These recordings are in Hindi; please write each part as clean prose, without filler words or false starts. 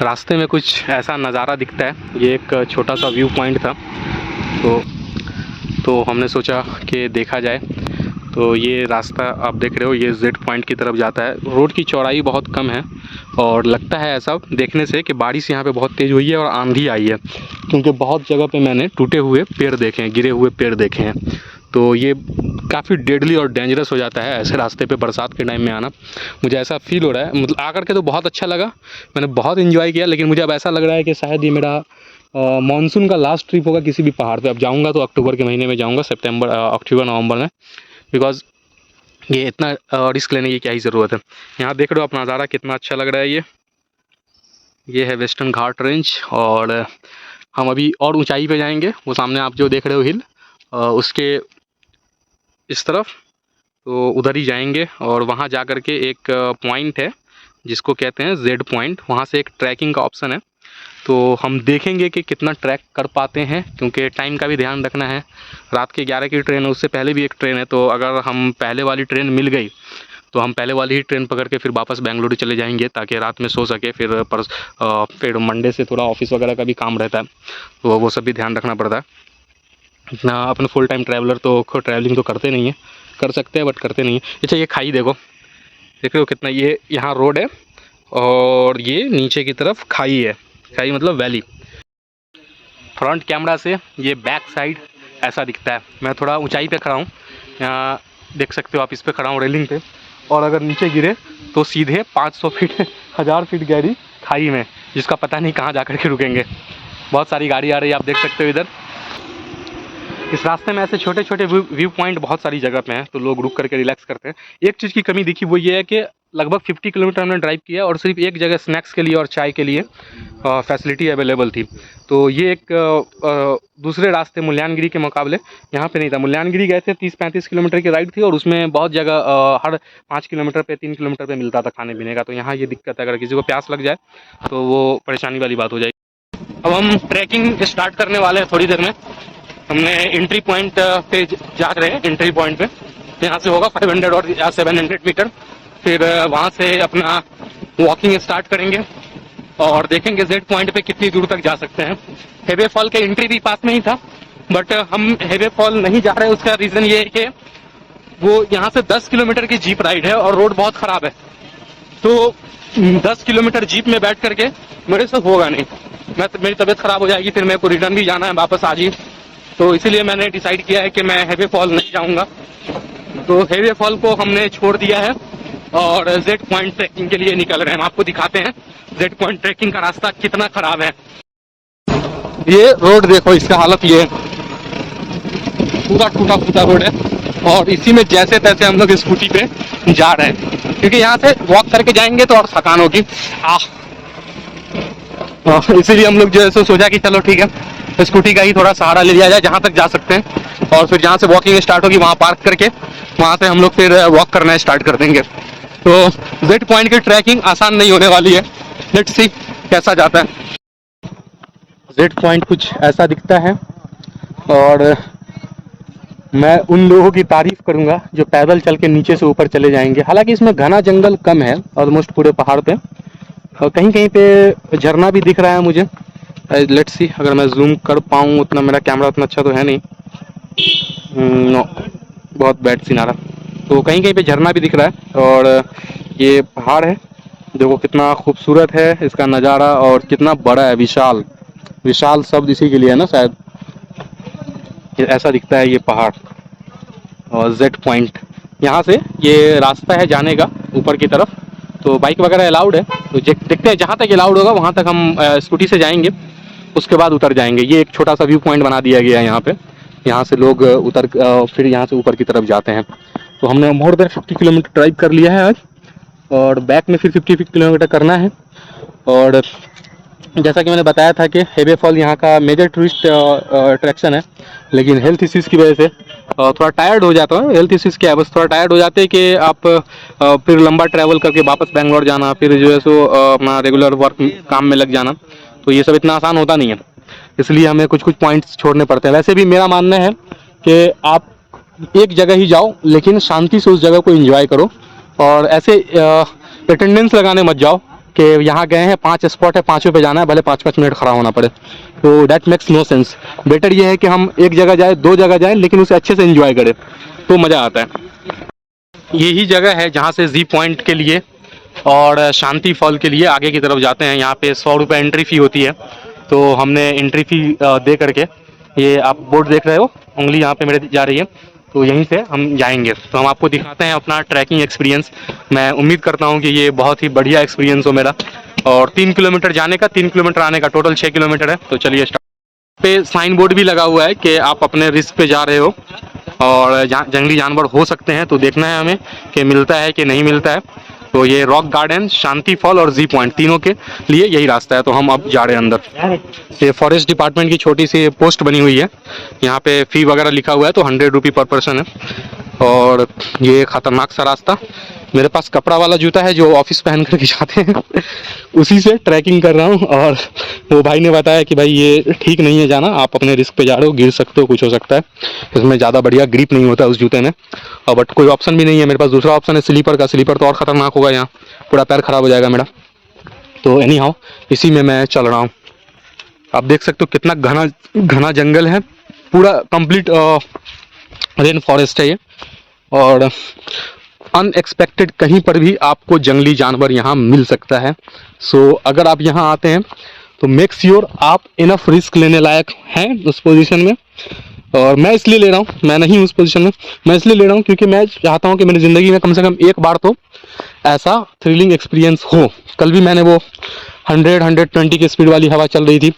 रास्ते में कुछ ऐसा नज़ारा दिखता है। ये एक छोटा सा व्यू पॉइंट था, तो हमने सोचा कि देखा जाए। तो ये रास्ता आप देख रहे हो, ये जेड पॉइंट की तरफ जाता है। रोड की चौड़ाई बहुत कम है और लगता है ऐसा देखने से कि बारिश यहाँ पे बहुत तेज़ हुई है और आंधी आई है, क्योंकि बहुत जगह पे मैंने टूटे हुए पेड़ देखे हैं, गिरे हुए पेड़ देखे हैं। तो ये काफ़ी डेडली और डेंजरस हो जाता है ऐसे रास्ते पे बरसात के टाइम में आना। मुझे ऐसा फील हो रहा है, मतलब आकर के तो बहुत अच्छा लगा, मैंने बहुत इन्जॉय किया, लेकिन मुझे अब ऐसा लग रहा है कि शायद ये मेरा मानसून का लास्ट ट्रिप होगा किसी भी पहाड़ पे। अब जाऊंगा तो अक्टूबर के महीने में जाऊंगा, अक्टूबर नवंबर में, बिकॉज़ ये इतना रिस्क लेने की क्या ही ज़रूरत है। यहाँ देख रहे हो आप नज़ारा, कितना अच्छा लग रहा है। ये है वेस्टर्न घाट रेंज, और हम अभी और ऊंचाई पे जाएंगे। वो सामने आप जो देख रहे हो हिल, उसके इस तरफ, तो उधर ही जाएंगे और वहाँ जा कर के एक पॉइंट है जिसको कहते हैं जेड पॉइंट। वहाँ से एक ट्रैकिंग का ऑप्शन है, तो हम देखेंगे कि कितना ट्रैक कर पाते हैं, क्योंकि टाइम का भी ध्यान रखना है। रात के 11 की ट्रेन है, उससे पहले भी एक ट्रेन है, तो अगर हम पहले वाली ट्रेन मिल गई तो हम पहले वाली ही ट्रेन पकड़ के फिर वापस बेंगलुरु चले जाएंगे, ताकि रात में सो सके। फिर मंडे से थोड़ा ऑफिस वगैरह का भी काम रहता है, तो वो सब भी ध्यान रखना पड़ता है। इतना अपने फुल टाइम ट्रैवलर तो ट्रैवलिंग तो करते नहीं है, कर सकते हैं बट करते नहीं है। अच्छा, ये खाई देखो, देख रहे हो कितना, ये यहाँ रोड है और ये नीचे की तरफ खाई है। खाई मतलब वैली। फ्रंट कैमरा से ये बैक साइड ऐसा दिखता है। मैं थोड़ा ऊंचाई पे खड़ा हूँ, यहाँ देख सकते हो आप, इस पे खड़ा हूँ रेलिंग पे, और अगर नीचे गिरे तो सीधे 500 फीट 1000 फीट गहरी खाई में, जिसका पता नहीं कहाँ जा कर के रुकेंगे। बहुत सारी गाड़ी आ रही है, आप देख सकते हो इधर। इस रास्ते में ऐसे छोटे छोटे व्यू पॉइंट बहुत सारी जगह पे हैं, तो लोग रुक करके रिलैक्स करते हैं। एक चीज़ की कमी दिखी, वो ये है कि लगभग 50 किलोमीटर हमने ड्राइव किया और सिर्फ एक जगह स्नैक्स के लिए और चाय के लिए फैसिलिटी अवेलेबल थी। तो ये एक दूसरे रास्ते मुल्यानगिरी के मुकाबले यहाँ पे नहीं था। मुल्यानगिरी गए थे, 30-35 किलोमीटर की राइड थी, और उसमें बहुत जगह हर 5 किलोमीटर पे 3 किलोमीटर पे मिलता था खाने पीने का। तो यहाँ ये दिक्कत है, अगर किसी को प्यास लग जाए तो वो परेशानी वाली बात हो जाएगी। अब हम ट्रैकिंग स्टार्ट करने वाले हैं थोड़ी देर में। हमने एंट्री पॉइंट पे जा रहे हैं। एंट्री पॉइंट पे यहाँ से होगा 500 और या 700 मीटर। फिर वहाँ से अपना वॉकिंग स्टार्ट करेंगे और देखेंगे जेड पॉइंट पे कितनी दूर तक जा सकते हैं। हेबे फॉल के एंट्री भी पास में ही था, बट हम हेबे फॉल नहीं जा रहे हैं। उसका रीज़न ये है कि वो यहाँ से 10 किलोमीटर की जीप राइड है और रोड बहुत ख़राब है, तो 10 किलोमीटर जीप में बैठ करके मेरे से होगा नहीं। मेरी तबीयत ख़राब हो जाएगी, फिर मेरे को रिटर्न भी जाना है वापस आज ही। तो इसीलिए मैंने डिसाइड किया है कि मैं हेबे फॉल नहीं जाऊंगा। तो हेबे फॉल को हमने छोड़ दिया है और जेड पॉइंट ट्रैकिंग के लिए निकल रहे हैं। हम आपको दिखाते हैं जेड पॉइंट ट्रैकिंग का रास्ता कितना खराब है। ये रोड देखो, इसका हालत ये है, पूरा टूटा फूटा रोड है, और इसी में जैसे तैसे हम लोग स्कूटी पे जा रहे हैं, क्योंकि यहाँ से वॉक करके जाएंगे तो और थकान होगी। इसीलिए हम लोग जो है सोचा कि चलो ठीक है, स्कूटी का ही थोड़ा सहारा ले लिया जाए जहाँ तक जा सकते हैं, और फिर जहाँ से वॉकिंग स्टार्ट होगी वहाँ पार्क करके वहाँ से हम लोग फिर वॉक करना स्टार्ट कर देंगे। तो जेड पॉइंट की ट्रैकिंग आसान नहीं होने वाली है, लेट्स सी कैसा जाता है। जेड पॉइंट कुछ ऐसा दिखता है, और मैं उन लोगों की तारीफ करूंगा जो पैदल चल के नीचे से ऊपर चले जाएंगे। हालांकि इसमें घना जंगल कम है, ऑलमोस्ट पूरे पहाड़ पे, और कहीं कहीं पे झरना भी दिख रहा है मुझे। लेट्स सी, अगर मैं जूम कर पाऊँ उतना, मेरा कैमरा उतना अच्छा तो है नहीं, नो, बहुत बैड सीन आ रहा। तो कहीं कहीं पे झरना भी दिख रहा है, और ये पहाड़ है, देखो कितना खूबसूरत है इसका नज़ारा, और कितना बड़ा है, विशाल। विशाल शब्द इसी के लिए है ना शायद, ऐसा दिखता है ये पहाड़। और जेड पॉइंट, यहाँ से ये रास्ता है जाने का ऊपर की तरफ, तो बाइक वगैरह अलाउड है। तो देखते हैं, जहाँ तक अलाउड होगा वहाँ तक हम स्कूटी से जाएंगे, उसके बाद उतर जाएंगे। ये एक छोटा सा व्यू पॉइंट बना दिया गया है यहाँ पे, यहाँ से लोग फिर यहाँ से ऊपर की तरफ जाते हैं। तो हमने मोर देन 50 किलोमीटर ड्राइव कर लिया है आज, और बैक में फिर 50 किलोमीटर करना है। और जैसा कि मैंने बताया था कि हेबे फॉल यहाँ का मेजर टूरिस्ट अट्रैक्शन है, लेकिन हेल्थ इश्यूज़ की वजह से थोड़ा टायर्ड हो जाता है। हेल्थ इश्यूज़ क्या है, बस थोड़ा टायर्ड हो जाते हैं कि आप फिर लंबा ट्रैवल करके वापस बेंगलोर जाना, फिर जो है सो अपना रेगुलर वर्क काम में लग जाना, तो ये सब इतना आसान होता नहीं है। इसलिए हमें कुछ कुछ पॉइंट्स छोड़ने पड़ते हैं। वैसे भी मेरा मानना है कि आप एक जगह ही जाओ, लेकिन शांति से उस जगह को एंजॉय करो, और ऐसे अटेंडेंस लगाने मत जाओ कि यहाँ गए हैं 5 स्पॉट है, 5 पे जाना है, भले 5-5 मिनट खड़ा होना पड़े, तो that makes no sense. Better ये है कि हम एक जगह जाए, 2 जगह जाएं, लेकिन उसे अच्छे से एंजॉय करें तो मज़ा आता है। यही जगह है जहाँ से जी पॉइंट के लिए और शांति फॉल के लिए आगे की तरफ जाते हैं। यहाँ पे 100 रुपये एंट्री फ़ी होती है, तो हमने एंट्री फ़ी दे करके, ये आप बोर्ड देख रहे हो, उंगली यहाँ पे मेरे जा रही है, तो यहीं से हम जाएंगे। तो हम आपको दिखाते हैं अपना ट्रैकिंग एक्सपीरियंस। मैं उम्मीद करता हूँ कि ये बहुत ही बढ़िया एक्सपीरियंस हो मेरा। और 3 किलोमीटर जाने का, 3 किलोमीटर आने का, टोटल 6 किलोमीटर है। तो चलिए स्टार्ट। पे साइन बोर्ड भी लगा हुआ है कि आप अपने रिस्क पे जा रहे हो और जंगली जानवर हो सकते हैं, तो देखना है हमें कि मिलता है कि नहीं मिलता है। तो ये रॉक गार्डन, शांति फॉल और जी पॉइंट, तीनों के लिए यही रास्ता है। तो हम अब जा रहे हैं अंदर। ये फॉरेस्ट डिपार्टमेंट की छोटी सी पोस्ट बनी हुई है, यहाँ पे फ़ी वगैरह लिखा हुआ है, तो 100 रुपये पर पर्सन है। और ये ख़तरनाक सा रास्ता, मेरे पास कपड़ा वाला जूता है जो ऑफिस पहन करके जाते हैं उसी से ट्रैकिंग कर रहा हूँ। और वो भाई ने बताया कि भाई ये ठीक नहीं है जाना, आप अपने रिस्क पे जा रहे हो, गिर सकते हो, कुछ हो सकता है, इसमें ज़्यादा बढ़िया ग्रिप नहीं होता उस जूते में। और बट कोई ऑप्शन भी नहीं है मेरे पास, दूसरा ऑप्शन है स्लीपर का। स्लीपर तो और ख़तरनाक होगा, यहाँ पूरा पैर खराब हो जाएगा मेरा। तो एनी हाउ इसी में मैं चल रहा हूँ। आप देख सकते हो कितना घना घना जंगल है, पूरा कंप्लीट रेन फॉरेस्ट है ये। और अनएक्सपेक्टेड कहीं पर भी आपको जंगली जानवर यहाँ मिल सकता है। सो अगर आप यहाँ आते हैं तो मेक श्योर आप इनफ रिस्क लेने लायक हैं उस पोजीशन में। और मैं इसलिए ले रहा हूँ, मैं नहीं उस पोजीशन में, मैं इसलिए ले रहा हूँ क्योंकि मैं चाहता हूँ कि मेरी ज़िंदगी में कम से कम एक बार तो ऐसा थ्रिलिंग एक्सपीरियंस हो। कल भी मैंने वो 100-120 की स्पीड वाली हवा चल रही थी,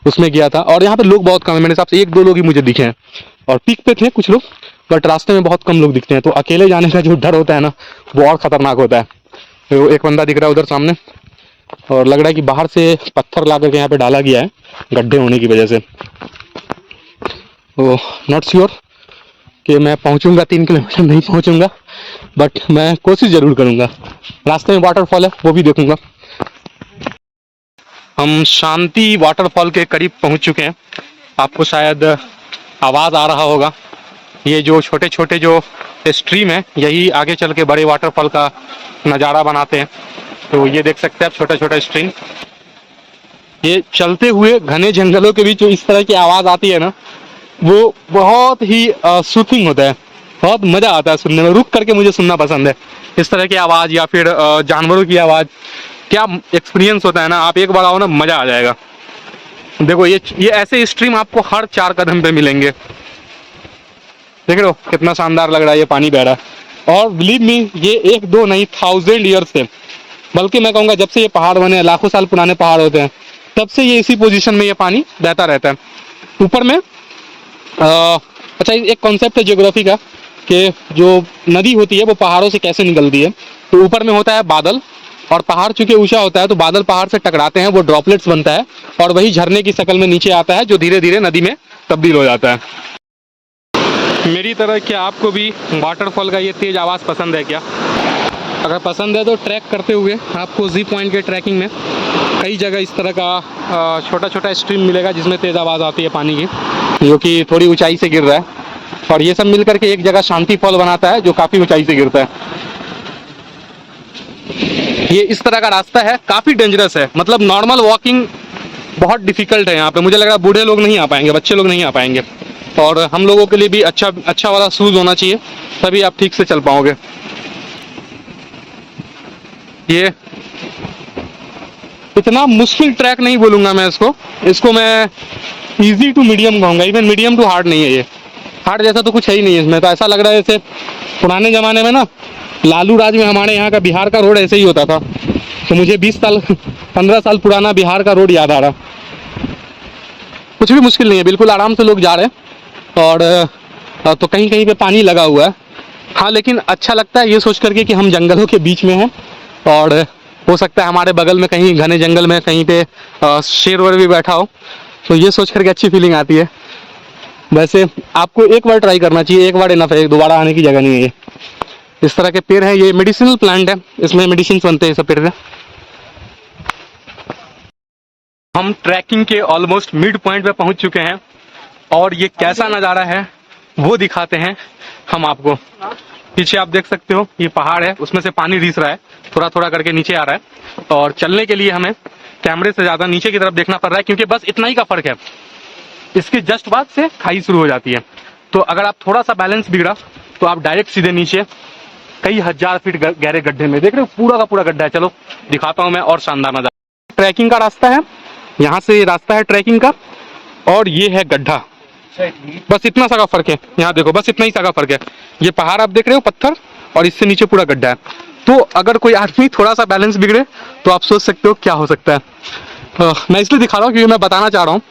उसमें गया था। और यहाँ पे लोग बहुत कम है, मेरे हिसाब से 1-2 लोग ही मुझे दिखे हैं, और पीक पे थे कुछ लोग, बट रास्ते में बहुत कम लोग दिखते हैं। तो अकेले जाने का जो डर होता है ना, वो और ख़तरनाक होता है। तो एक बंदा दिख रहा है उधर सामने, और लग रहा है कि बाहर से पत्थर ला करके यहाँ पे डाला गया है गड्ढे होने की वजह से। तो नॉट श्योर कि मैं पहुँचूँगा, 3 किलोमीटर नहीं पहुँचूँगा, बट मैं कोशिश ज़रूर करूँगा। रास्ते में वाटरफॉल है, वो भी देखूँगा। हम शांति वाटरफॉल के करीब पहुँच चुके हैं, आपको शायद आवाज़ आ रहा होगा। ये जो छोटे छोटे जो स्ट्रीम है, यही आगे चल के बड़े वाटरफॉल का नज़ारा बनाते हैं। तो ये देख सकते हैं आप, छोटा छोटा स्ट्रीम, ये चलते हुए घने जंगलों के बीच जो इस तरह की आवाज़ आती है ना, वो बहुत ही सूथिंग होता है, बहुत मज़ा आता है सुनने में। रुक करके मुझे सुनना पसंद है इस तरह की आवाज़, या फिर जानवरों की आवाज़। क्या एक्सपीरियंस होता है ना, आप एक बार आओ ना, मज़ा आ जाएगा। देखो ये ऐसे स्ट्रीम आपको हर 4 कदम पे मिलेंगे। देख रहे हो कितना शानदार लग रहा है, ये पानी बह रहा है। और बिलीव मी, ये 1-2 नहीं, 1000 ईयर से, बल्कि मैं कहूँगा जब से ये पहाड़ बने, लाखों साल पुराने पहाड़ होते हैं, तब से ये इसी पोजीशन में ये पानी बहता रहता है। ऊपर में अच्छा, एक कॉन्सेप्ट है ज्योग्राफी का कि जो नदी होती है वो पहाड़ों से कैसे निकलती है। तो ऊपर में होता है बादल, और पहाड़ चूंकि ऊंचा होता है तो बादल पहाड़ से टकराते हैं, वो ड्रॉपलेट्स बनता है, और वही झरने की शक्ल में नीचे आता है, जो धीरे धीरे नदी में तब्दील हो जाता है। मेरी तरह क्या आपको भी वाटरफॉल का ये तेज़ आवाज़ पसंद है क्या? अगर पसंद है तो ट्रैक करते हुए आपको जी पॉइंट के ट्रैकिंग में कई जगह इस तरह का छोटा छोटा स्ट्रीम मिलेगा जिसमें तेज़ आवाज़ आती है पानी की, जो कि थोड़ी ऊंचाई से गिर रहा है। और ये सब मिल करके एक जगह शांति फॉल बनाता है, जो काफ़ी ऊंचाई से गिरता है। ये इस तरह का रास्ता है, काफ़ी डेंजरस है, मतलब नॉर्मल वॉकिंग बहुत डिफिकल्ट है यहाँ पे। मुझे लग रहा है बूढ़े लोग नहीं आ पाएंगे, बच्चे लोग नहीं आ पाएंगे, और हम लोगों के लिए भी अच्छा वाला शूज़ होना चाहिए, तभी आप ठीक से चल पाओगे। ये इतना मुश्किल ट्रैक नहीं बोलूँगा मैं इसको मैं इजी टू मीडियम कहूँगा। इवन मीडियम टू हार्ड नहीं है ये, हार्ड जैसा तो कुछ है ही नहीं है इसमें। तो ऐसा लग रहा है जैसे पुराने ज़माने में ना, लालू राज में हमारे यहाँ का बिहार का रोड ऐसे ही होता था। तो मुझे 15 साल पुराना बिहार का रोड याद आ रहा। कुछ भी मुश्किल नहीं है, बिल्कुल आराम से लोग जा रहे हैं। और तो कहीं कहीं पे पानी लगा हुआ है, हाँ, लेकिन अच्छा लगता है ये सोच करके कि हम जंगलों के बीच में हैं, और हो सकता है हमारे बगल में कहीं घने जंगल में कहीं पे शेर वेर भी बैठा हो, तो ये सोच करके अच्छी फीलिंग आती है। वैसे आपको एक बार ट्राई करना चाहिए, एक बार इनफ है, दोबारा आने की जगह नहीं है ये। इस तरह के पेड़ हैं, ये मेडिसिनल प्लांट है, इसमें मेडिसिन बनते हैं सब पेड़ से। हम ट्रैकिंग के ऑलमोस्ट मिड पॉइंट पे पहुंच चुके हैं, और ये कैसा नज़ारा है वो दिखाते हैं हम आपको। पीछे आप देख सकते हो ये पहाड़ है, उसमें से पानी रिस रहा है, थोड़ा थोड़ा करके नीचे आ रहा है। और चलने के लिए हमें कैमरे से ज्यादा नीचे की तरफ देखना पड़ रहा है, क्योंकि बस इतना ही का फर्क है, इसके जस्ट बाद से खाई शुरू हो जाती है। तो अगर आप थोड़ा सा बैलेंस बिगड़ा तो आप डायरेक्ट सीधे नीचे कई हजार फीट गहरे गड्ढे में, देख रहे हो पूरा का पूरा गड्ढा है। चलो दिखाता हूं मैं और शानदार नजारा। ट्रैकिंग का रास्ता है, यहाँ से ये रास्ता है ट्रैकिंग का, और ये है गड्ढा। बस इतना सा का फर्क है, यहाँ देखो बस इतना ही सा का फर्क है। ये पहाड़ आप देख रहे हो पत्थर, और इससे नीचे पूरा गड्ढा है। तो अगर कोई आदमी थोड़ा सा बैलेंस बिगड़े तो आप सोच सकते हो क्या हो सकता है। मैं इसलिए दिखा रहा हूँ क्योंकि मैं बताना चाह रहा हूँ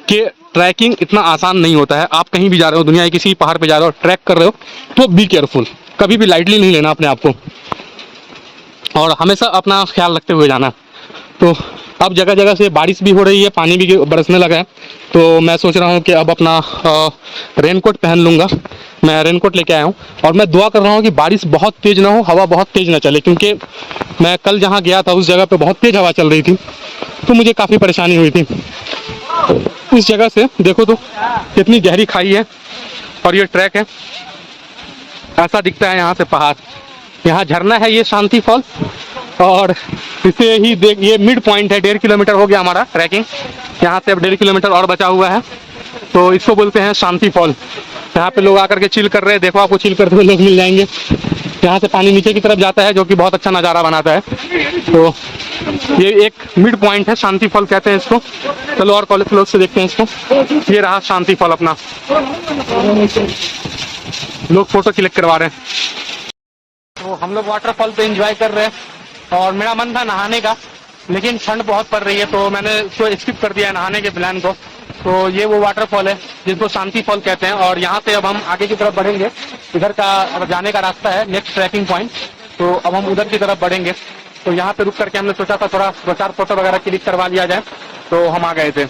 कि ट्रैकिंग इतना आसान नहीं होता है। आप कहीं भी जा रहे हो, दुनिया के किसी पहाड़ पे जा रहे हो, ट्रैक कर रहे हो, तो बी केयरफुल, कभी भी लाइटली नहीं लेना अपने आप को, और हमेशा अपना ख्याल रखते हुए जाना। तो अब जगह जगह से बारिश भी हो रही है, पानी भी बरसने लगा है, तो मैं सोच रहा हूँ कि अब अपना रेनकोट पहन लूँगा। मैं रेनकोट लेके आया हूँ, और मैं दुआ कर रहा हूँ कि बारिश बहुत तेज़ ना हो, हवा बहुत तेज़ ना चले, क्योंकि मैं कल जहाँ गया था उस जगह पे बहुत तेज़ हवा चल रही थी, तो मुझे काफ़ी परेशानी हुई थी। इस जगह से देखो तो कितनी गहरी खाई है, और ये ट्रैक है, ऐसा दिखता है यहाँ से पहाड़। यहाँ झरना है, ये शांति फॉल, और इसे ही देख, ये मिड पॉइंट है। 1.5 किलोमीटर हो गया हमारा ट्रैकिंग, यहाँ से अब 1.5 किलोमीटर और बचा हुआ है। तो इसको बोलते हैं शांति फॉल। यहाँ पे लोग आकर के चिल कर रहे हैं, देखो आपको चिल करते हुए लोग मिल जाएंगे। यहाँ से पानी नीचे की तरफ जाता है, जो कि बहुत अच्छा नज़ारा बनाता है। तो ये एक मिड पॉइंट है, शांति फॉल कहते हैं इसको। चलो और कॉलेज क्लोज से देखते हैं इसको। ये रहा शांति फॉल अपना, लोग फोटो क्लिक करवा रहे हैं। तो हम लोग वाटरफॉल पे एंजॉय कर रहे हैं, और मेरा मन था नहाने का, लेकिन ठंड बहुत पड़ रही है, तो मैंने उसको स्किप कर दिया है नहाने के प्लान को। तो ये वो वाटरफॉल है जिसको शांति फॉल कहते हैं, और यहाँ से अब हम आगे की तरफ बढ़ेंगे। इधर का जाने का रास्ता है नेक्स्ट ट्रैकिंग पॉइंट, तो अब हम उधर की तरफ बढ़ेंगे। तो यहाँ पे रुक करके हमने सोचा था थोड़ा 2-4 फोटो वगैरह क्लिक करवा लिया जाए, तो हम आ गए थे।